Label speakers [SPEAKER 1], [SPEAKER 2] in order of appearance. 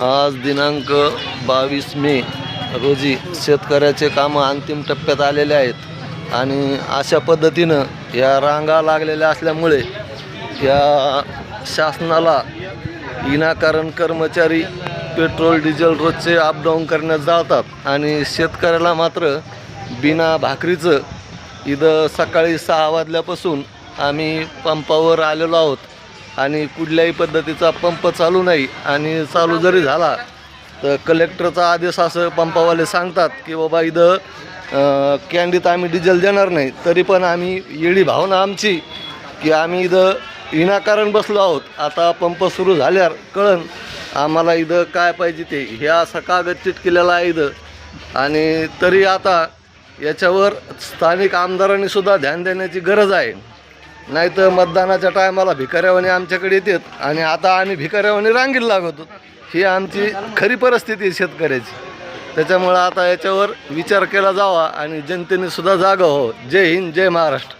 [SPEAKER 1] आज दिनांक 22 मे रोजी शेतकऱ्याचे कामं अंतिम टप्प्यात आलेले आहेत आणि अशा पद्धतीनं या रांगा लागलेल्या असल्यामुळे या शासनाला विनाकारण कर्मचारी पेट्रोल डिझेल रोजचे अपडाऊन करण्यात जातात आणि शेतकऱ्याला मात्र बिना भाकरीचं इथं सकाळी 6 वाजल्यापासून आम्ही पंपावर आलेलो आहोत आणि कुठल्याही पद्धतीचा पंप चालू नाही आणि चालू जरी झाला तर कलेक्टरचा आदेश असं पंपावाले सांगतात की बाबा इथं कॅन्डीत आम्ही डिझेल देणार नाही, तरी पण आम्ही येडी भावना आमची की आम्ही इथं विनाकारण बसलो आहोत. आता पंप सुरू झाल्यावर कळन आम्हाला इथं काय पाहिजे ते. हे असा कागद चिटकेलेला आहे इथं आणि तरी आता याच्यावर स्थानिक आमदारांनी सुद्धा ध्यान देण्याची गरज आहे. नाही तर मतदानाच्या टायमाला भिकाऱ्यावाने आमच्याकडे येतात आणि आता आम्ही भिकाऱ्यावाने रांगीला लागतो. ही आमची खरी परिस्थिती आहे शेतकऱ्याची. त्याच्यामुळं आता याच्यावर विचार केला जावा आणि जनतेने सुद्धा जागा हो. जय हिंद, जय महाराष्ट्र.